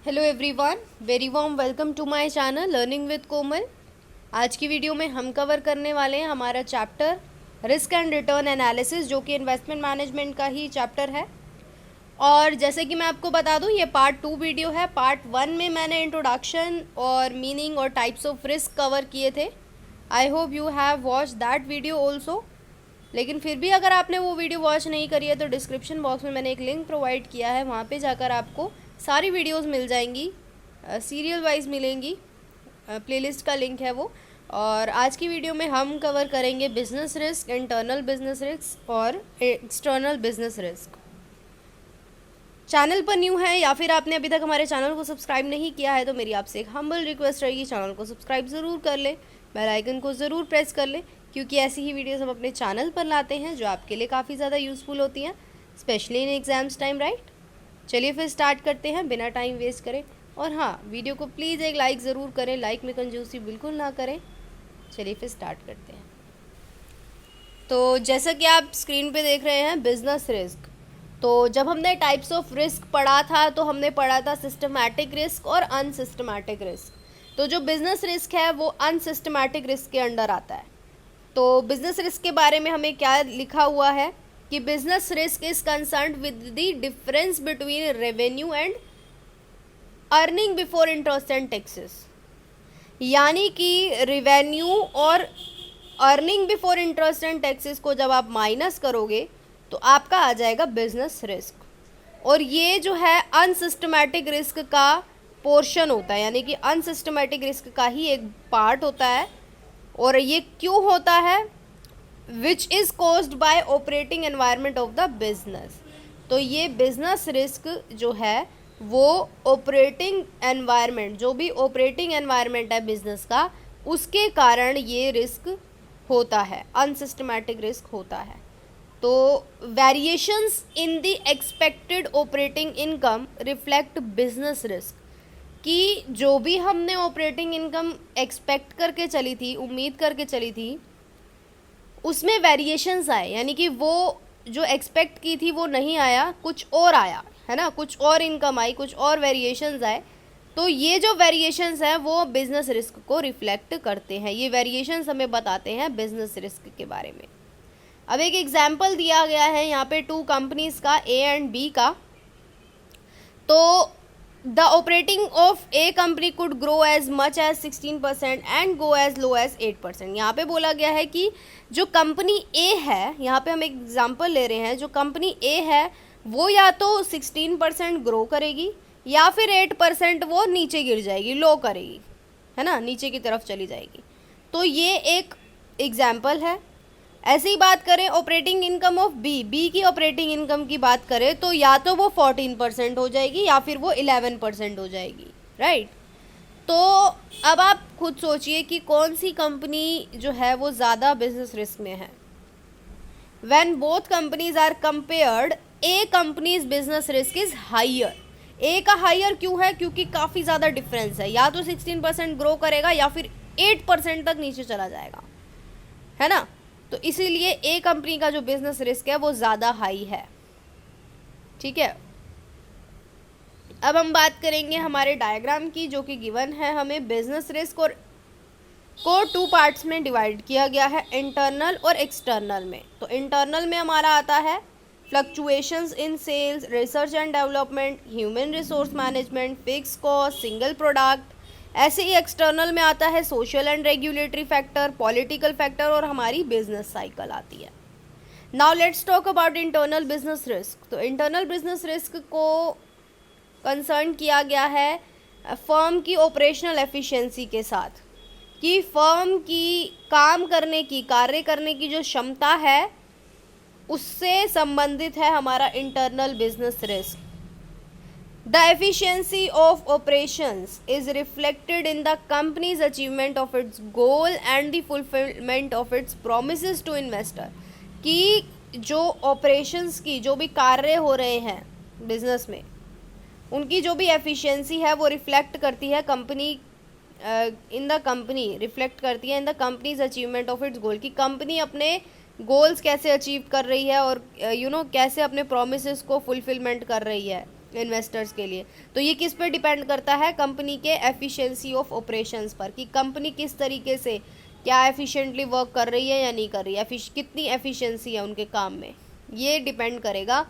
Hello everyone, very warm welcome to my channel learning with Komal. आज की video में हम कवर करने वाले हैं हमारा chapter risk and return analysis, जो कि इन्वेस्टमेंट मैनेजमेंट का ही चैप्टर है। और जैसे कि मैं आपको बता दूं, ये पार्ट 2 वीडियो है। पार्ट 1 में मैंने इंट्रोडक्शन और मीनिंग और टाइप्स ऑफ रिस्क कवर किए थे। I hope you have watch that video also. लेकिन फिर भी अगर आपने वो वीडियो वॉच नहीं करी है तो डिस्क्रिप्शन बॉक्स में मैंने एक लिंक प्रोवाइड किया है, वहाँ पे जाकर आपको सारी वीडियोस मिल जाएंगी, सीरियल वाइज मिलेंगी। प्लेलिस्ट का लिंक है वो। और आज की वीडियो में हम कवर करेंगे business risk, internal business risk और एक्सटर्नल बिजनेस रिस्क। चैनल पर न्यू है या फिर आपने अभी तक हमारे चैनल को सब्सक्राइब नहीं किया है तो मेरी आपसे एक हम्बल रिक्वेस्ट रहेगी, चैनल को सब्सक्राइब ज़रूर कर ले, बेल आइकन को ज़रूर प्रेस कर ले, क्योंकि ऐसी ही वीडियोस हम अपने चैनल पर लाते हैं जो आपके लिए काफ़ी ज़्यादा यूज़फुल होती हैं, specially in exams time, right. चलिए फिर स्टार्ट करते हैं बिना टाइम वेस्ट करें। और हाँ, वीडियो को प्लीज़ एक लाइक ज़रूर करें, लाइक में कंजूसी बिल्कुल ना करें। चलिए फिर स्टार्ट करते हैं। तो जैसा कि आप स्क्रीन पे देख रहे हैं, बिजनेस रिस्क। तो जब हमने टाइप्स ऑफ रिस्क पढ़ा था तो हमने पढ़ा था सिस्टमैटिक रिस्क और अनसिस्टमैटिक रिस्क। तो जो बिजनेस रिस्क है वो अनसिस्टमैटिक रिस्क के अंडर आता है। तो बिजनेस रिस्क के बारे में हमें क्या लिखा हुआ है कि business risk is concerned with the difference between revenue and earning before interest and taxes. यानी कि रेवेन्यू और earning before interest and taxes को जब आप माइनस करोगे तो आपका आ जाएगा बिजनेस रिस्क। और ये जो है अनसिस्टमैटिक रिस्क का पोर्शन होता है, यानी कि अनसिस्टमैटिक रिस्क का ही एक पार्ट होता है। और ये क्यों होता है? Which is caused by operating environment of the business. तो ये बिजनेस रिस्क जो है वो ऑपरेटिंग एनवायरनमेंट, जो भी ऑपरेटिंग एनवायरनमेंट है बिजनेस का, उसके कारण ये रिस्क होता है, अनसिस्टमैटिक रिस्क होता है। तो variations in the expected operating income reflect business risk, कि जो भी हमने ऑपरेटिंग इनकम एक्सपेक्ट करके चली थी, उम्मीद करके चली थी, उसमें वेरिएशंस आए, यानी कि वो जो एक्सपेक्ट की थी वो नहीं आया, कुछ और आया, है ना, कुछ और इनकम आई, कुछ और वेरिएशंस आए। तो ये जो वेरिएशंस हैं वो बिजनेस रिस्क को रिफ्लेक्ट करते हैं। ये वेरिएशंस हमें बताते हैं बिजनेस रिस्क के बारे में। अब एक एग्जाम्पल दिया गया है यहाँ पे 2 कंपनीज का, ए एंड बी का। तो the operating of a company could grow as much as 16% and go as low as 8%। यहाँ पे बोला गया है कि जो कंपनी ए है, यहाँ पे हम एक एग्जांपल ले रहे हैं, जो कंपनी ए है वो या तो 16% ग्रो करेगी या फिर 8% वो नीचे गिर जाएगी, लो करेगी, है ना, नीचे की तरफ चली जाएगी। तो ये एक एग्जाम्पल है। ऐसी ही बात करें ऑपरेटिंग इनकम ऑफ बी की ऑपरेटिंग इनकम की बात करें तो या तो वो 14% हो जाएगी या फिर वो 11% हो जाएगी, राइट। तो अब आप खुद सोचिए कि कौन सी कंपनी जो है वो ज़्यादा बिजनेस रिस्क में है। When both companies are compared, A company's business risk is higher. A का हाइयर क्यों है? क्योंकि काफ़ी ज़्यादा डिफरेंस है, या तो 16% ग्रो करेगा या फिर 8% तक नीचे चला जाएगा, है ना। तो इसीलिए ए कंपनी का जो बिजनेस रिस्क है वो ज़्यादा हाई है, ठीक है। अब हम बात करेंगे हमारे डायग्राम की, जो कि गिवन है हमें। बिजनेस रिस्क और को 2 पार्ट्स में डिवाइड किया गया है, इंटरनल और एक्सटर्नल में। तो इंटरनल में हमारा आता है fluctuations in sales, research and development, human resource management, fix cost, single product. ऐसे ही एक्सटर्नल में आता है social and regulatory factor, political factor और हमारी बिजनेस साइकिल आती है। Now let's talk about internal business risk. तो इंटरनल बिजनेस रिस्क को कंसर्न किया गया है फर्म की ऑपरेशनल एफिशिएंसी के साथ, कि फर्म की काम करने की, कार्य करने की जो क्षमता है उससे संबंधित है हमारा internal business risk. The efficiency of operations is reflected in the company's achievement of its goal and the fulfillment of its promises to investor। कि जो operations की जो भी कार्य हो रहे हैं बिजनेस में, उनकी जो भी efficiency है वो reflect करती है company in the company, reflect करती है in the company's achievement of its goal, कि कंपनी अपने गोल्स कैसे अचीव कर रही है और कैसे अपने प्रोमिसेस को फुलफिलमेंट कर रही है, इन्वेस्टर्स के लिए। तो ये किस पे डिपेंड करता है, कंपनी के एफिशिएंसी ऑफ ऑपरेशंस पर, कि कंपनी किस तरीके से क्या एफिशिएंटली वर्क कर रही है या नहीं कर रही है, कितनी एफिशिएंसी है उनके काम में। ये डिपेंड करेगा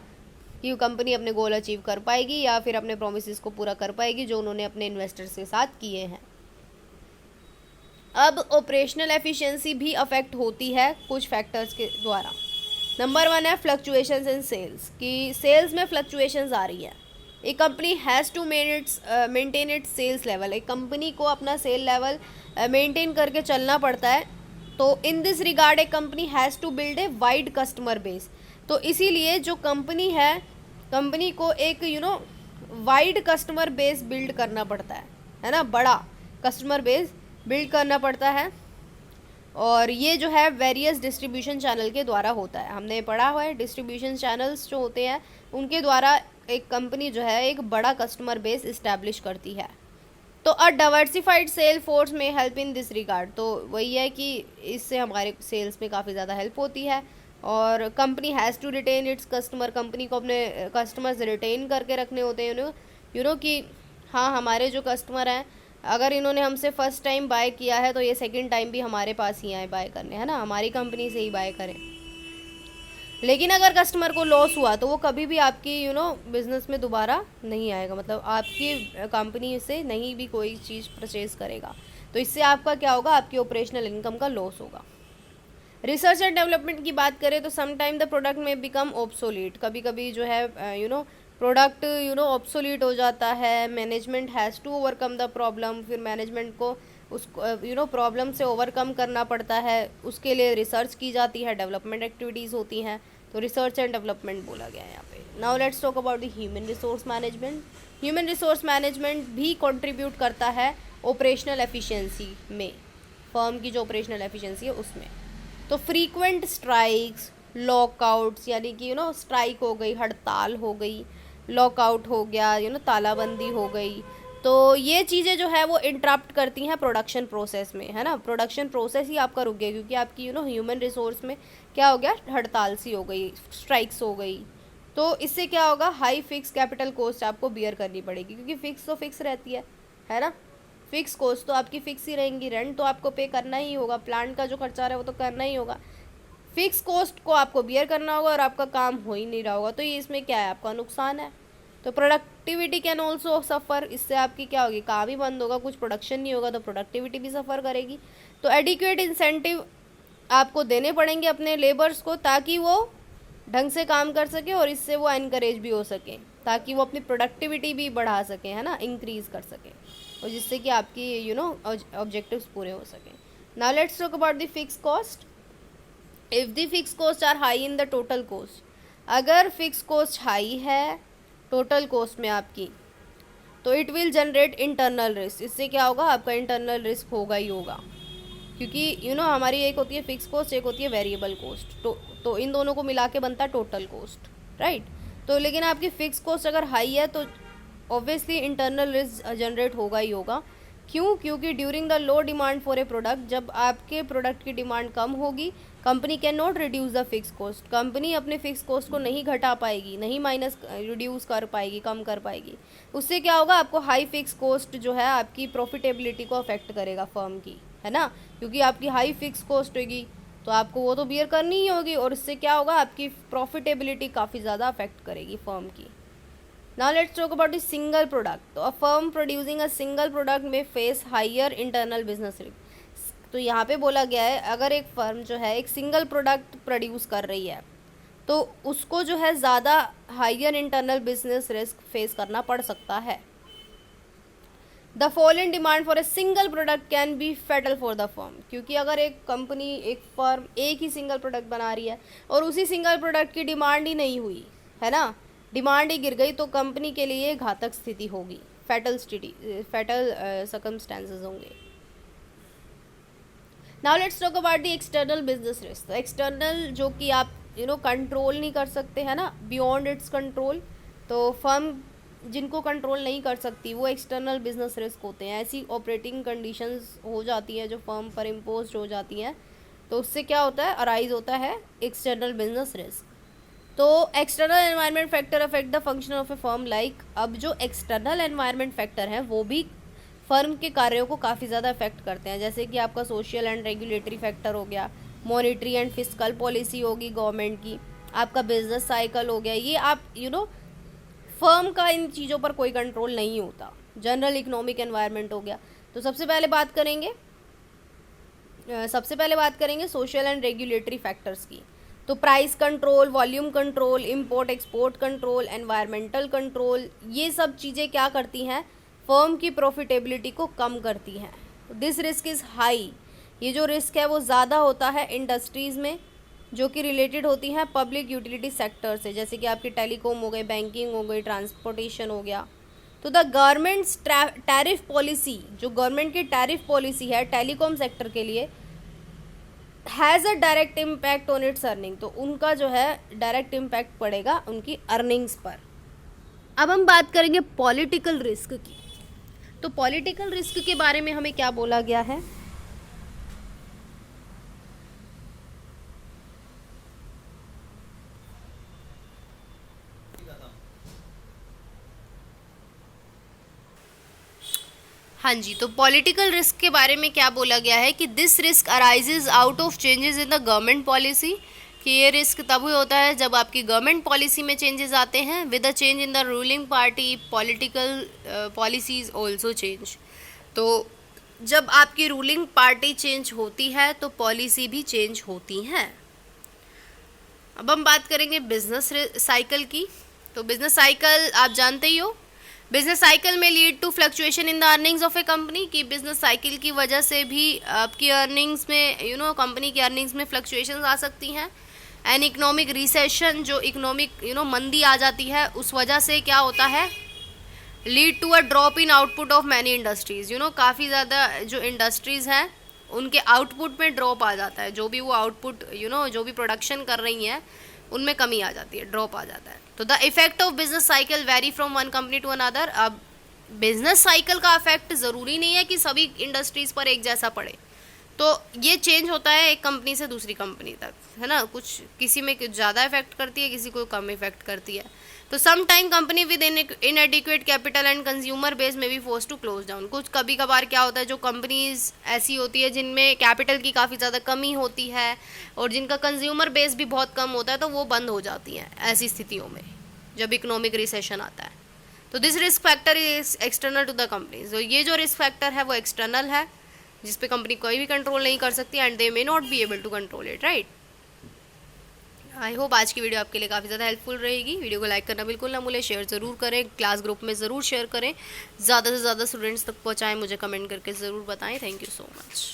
कि कंपनी अपने गोल अचीव कर पाएगी या फिर अपने प्रोमिसेस को पूरा कर पाएगी जो उन्होंने अपने इन्वेस्टर्स के साथ किए हैं। अब ऑपरेशनल एफिशिएंसी भी अफेक्ट होती है कुछ फैक्टर्स के द्वारा। नंबर 1 है फ्लक्चुएशंस इन सेल्स, कि सेल्स में फ्लक्चुएशंस आ रही है। A company has to maintain its sales level, एक कंपनी को अपना सेल लेवल मेंटेन करके चलना पड़ता है। तो in this regard a company has to build a wide customer base, तो इसीलिए जो कंपनी है, कंपनी को एक वाइड कस्टमर बेस बिल्ड करना पड़ता है ना, बड़ा कस्टमर बेस बिल्ड करना पड़ता है। और ये जो है वेरियस डिस्ट्रीब्यूशन चैनल के द्वारा होता है। हमने पढ़ा हुआ है डिस्ट्रीब्यूशन चैनल्स जो होते हैं उनके द्वारा एक कंपनी जो है एक बड़ा कस्टमर बेस इस्टेब्लिश करती है। तो अ डाइवर्सिफाइड सेल फोर्स में हेल्प इन दिस रिगार्ड, तो वही है कि इससे हमारे सेल्स में काफ़ी ज़्यादा हेल्प होती है। और company has to retain its customer, company को अपने कस्टमर्स रिटेन करके रखने होते हैं कि हाँ हमारे जो कस्टमर हैं, अगर इन्होंने हमसे फर्स्ट टाइम बाय किया है तो ये सेकंड टाइम भी हमारे पास ही आए बाय करने, है ना, हमारी कंपनी से ही बाय करें। लेकिन अगर कस्टमर को लॉस हुआ तो वो कभी भी आपकी बिज़नेस में दोबारा नहीं आएगा, मतलब आपकी कंपनी से नहीं भी कोई चीज़ परचेज करेगा। तो इससे आपका क्या होगा, आपकी ऑपरेशनल इनकम का लॉस होगा। रिसर्च एंड डेवलपमेंट की बात करें तो sometime the product may become obsolete, कभी कभी जो है प्रोडक्ट ऑब्सोलीट हो जाता है। Management has to overcome the problem, फिर मैनेजमेंट को उसको प्रॉब्लम से ओवरकम करना पड़ता है, उसके लिए रिसर्च की जाती है, डेवलपमेंट एक्टिविटीज़ होती हैं, तो रिसर्च एंड डेवलपमेंट बोला गया है यहाँ पे। Now let's talk about the human resource management. Human resource management भी कंट्रीब्यूट करता है ऑपरेशनल एफिशिएंसी में, फर्म की जो ऑपरेशनल एफिशिएंसी है उसमें। तो फ्रीक्वेंट स्ट्राइक्स, लॉकआउट्स, यानी कि स्ट्राइक हो गई, हड़ताल हो गई, लॉकआउट हो गया, तालाबंदी हो गई, तो ये चीज़ें जो है वो इंटरप्ट करती हैं प्रोडक्शन प्रोसेस में, है ना। प्रोडक्शन प्रोसेस ही आपका रुक गया क्योंकि आपकी ह्यूमन रिसोर्स में क्या हो गया, हड़ताल सी हो गई, स्ट्राइक्स हो गई। तो इससे क्या होगा, हाई फिक्स कैपिटल कॉस्ट आपको बियर करनी पड़ेगी, क्योंकि फिक्स तो फिक्स रहती है ना। फिक्स कॉस्ट तो आपकी फिक्स ही रहेंगी, रेंट तो आपको पे करना ही होगा, प्लांट का जो खर्चा है वो तो करना ही होगा, फिक्स कॉस्ट को आपको बियर करना होगा और आपका काम हो ही नहीं रहा होगा, तो ये इसमें क्या है, आपका नुकसान है। तो प्रोडक्टिविटी कैन ऑल्सो सफ़र, इससे आपकी क्या होगी, काम ही बंद होगा, कुछ प्रोडक्शन नहीं होगा तो प्रोडक्टिविटी भी सफ़र करेगी। तो एडिक्वेट इंसेंटिव आपको देने पड़ेंगे अपने लेबर्स को ताकि वो ढंग से काम कर सके और इससे वो एनकरेज भी हो सके, ताकि वो अपनी प्रोडक्टिविटी भी बढ़ा सकें, है ना, इंक्रीज़ कर सकें, और जिससे कि आपकी ऑब्जेक्टिव्स पूरे हो सकें। Now let's talk about the fix cost. If the fix cost are high in the total cost, अगर फिक्स कॉस्ट हाई है टोटल कॉस्ट में आपकी, तो it will generate internal risk, इससे क्या होगा, आपका इंटरनल रिस्क होगा ही होगा, क्योंकि हमारी एक होती है फिक्स कॉस्ट, एक होती है वेरिएबल कॉस्ट, तो इन दोनों को मिला के बनता है टोटल कॉस्ट, राइट। तो लेकिन आपकी फिक्स कॉस्ट अगर हाई है तो ऑब्वियसली इंटरनल रिस्क जनरेट होगा ही होगा। क्यों, क्योंकि during the low demand for A product, जब आपके प्रोडक्ट की डिमांड कम होगी, company can not reduce the fix cost, company अपने फिक्स कॉस्ट को नहीं घटा पाएगी, नहीं रिड्यूस कर पाएगी, कम कर पाएगी। उससे क्या होगा, आपको हाई फिक्स कॉस्ट जो है आपकी प्रॉफिटेबिलिटी को अफेक्ट करेगा फर्म की, है ना, क्योंकि आपकी हाई फिक्स कॉस्ट होगी तो आपको वो तो बियर करनी ही होगी, और इससे क्या होगा, आपकी प्रॉफिटेबिलिटी काफ़ी ज़्यादा अफेक्ट करेगी फर्म की। Now let's talk about the single product. तो a firm producing a single product may face higher internal business risk. तो यहाँ पे बोला गया है अगर एक फर्म जो है एक सिंगल प्रोडक्ट प्रोड्यूस कर रही है तो उसको जो है ज़्यादा higher internal business risk face करना पड़ सकता है। The fall in demand for a single product can be fatal for the firm, क्योंकि अगर एक कंपनी, एक फर्म एक ही सिंगल प्रोडक्ट बना रही है और उसी सिंगल प्रोडक्ट की डिमांड ही नहीं हुई, है ना, डिमांड ही गिर गई, तो कंपनी के लिए घातक स्थिति होगी, फेटल सर्कमस्टेंसेस होंगे। Now let's talk about the external business risk. तो एक्सटर्नल जो कि आप कंट्रोल नहीं कर सकते, है ना, बियॉन्ड इट्स कंट्रोल, तो फर्म जिनको कंट्रोल नहीं कर सकती वो एक्सटर्नल बिजनेस रिस्क होते हैं। ऐसी ऑपरेटिंग कंडीशंस हो जाती हैं जो फर्म पर इम्पोज हो जाती हैं, तो उससे क्या होता है, अराइज होता है एक्सटर्नल बिजनेस रिस्क। तो external environment factor affect the function of A firm like, अब जो एक्सटर्नल एनवायरनमेंट फैक्टर हैं वो भी फर्म के कार्यों को काफ़ी ज़्यादा अफेक्ट करते हैं, जैसे कि आपका सोशल एंड रेगुलेटरी फैक्टर हो गया, मॉनेटरी एंड फिस्कल पॉलिसी होगी गवर्नमेंट की, आपका बिजनेस साइकिल हो गया। ये आप फर्म का इन चीज़ों पर कोई कंट्रोल नहीं होता। जनरल इकोनॉमिक एनवायरनमेंट हो गया। तो सबसे पहले बात करेंगे सोशल एंड रेगुलेटरी फैक्टर्स की। तो price control, volume control, import export control, environmental control, ये सब चीज़ें क्या करती हैं, फर्म की प्रॉफिटेबिलिटी को कम करती हैं। दिस रिस्क इज़ हाई, ये जो रिस्क है वो ज़्यादा होता है इंडस्ट्रीज़ में जो कि रिलेटेड होती हैं पब्लिक यूटिलिटी सेक्टर से, जैसे कि आपकी टेलीकॉम हो गई, बैंकिंग हो गई, ट्रांसपोर्टेशन हो गया। तो द गवर्नमेंट्स टैरिफ पॉलिसी, जो गवर्नमेंट की टैरिफ पॉलिसी है टेलीकॉम सेक्टर के लिए, has a direct impact on it's earning, तो उनका जो है डायरेक्ट इम्पैक्ट पड़ेगा उनकी अर्निंग्स पर। अब हम बात करेंगे पॉलिटिकल रिस्क की। तो पॉलिटिकल रिस्क के बारे में हमें क्या बोला गया है, हाँ जी, तो पॉलिटिकल रिस्क के बारे में क्या बोला गया है कि this risk arises out of changes in the government policy, कि ये रिस्क तब ही होता है जब आपकी गवर्नमेंट पॉलिसी में चेंजेस आते हैं, with a change in the ruling party political policies also change. तो जब आपकी रूलिंग पार्टी चेंज होती है तो पॉलिसी भी चेंज होती हैं। अब हम बात करेंगे बिजनेस साइकिल की। तो बिजनेस साइकिल आप जानते ही हो, business cycle may lead to fluctuation in the earnings of a company, की बिजनेस साइकिल की वजह से भी आपकी अर्निंग्स में कंपनी की अर्निंग्स में फ्लक्चुएशंस आ सकती हैं। एंड इकोनॉमिक रिसेशन, जो इकोनॉमिक मंदी आ जाती है, उस वजह से क्या होता है, lead to a drop in output of many industries, काफ़ी ज़्यादा जो इंडस्ट्रीज़ हैं उनके आउटपुट में ड्रॉप आ जाता है, जो भी वो आउटपुट जो भी प्रोडक्शन कर रही हैं उनमें कमी आ जाती है, ड्रॉप आ जाता है। तो the effect of business cycle vary from one company to another. अब बिजनेस साइकिल का इफेक्ट ज़रूरी नहीं है कि सभी इंडस्ट्रीज़ पर एक जैसा पड़े, तो ये चेंज होता है एक कंपनी से दूसरी कंपनी तक, है ना। कुछ किसी में कुछ ज़्यादा इफेक्ट करती है, किसी को कम इफेक्ट करती है। तो some time company with inadequate capital and consumer base में भी फोर्स टू क्लोज डाउन। कुछ कभी कभार क्या होता है, जो कंपनीज ऐसी होती है जिनमें कैपिटल की काफ़ी ज़्यादा कमी होती है और जिनका कंज्यूमर बेस भी बहुत कम होता है, तो वो बंद हो जाती हैं ऐसी स्थितियों में जब इकोनॉमिक रिसेशन आता है। तो this risk factor is external to the companies. तो ये जो रिस्क फैक्टर है वो एक्सटर्नल है, जिस पे कंपनी कोई भी कंट्रोल नहीं कर सकती, and they may not be able to control it, right. I hope आज की वीडियो आपके लिए काफ़ी ज़्यादा हेल्पफुल रहेगी। वीडियो को लाइक करना बिल्कुल ना भूलें, शेयर ज़रूर करें, क्लास ग्रुप में ज़रूर शेयर करें, ज़्यादा से ज़्यादा स्टूडेंट्स तक पहुँचाएं, मुझे कमेंट करके ज़रूर बताएं। Thank you so much.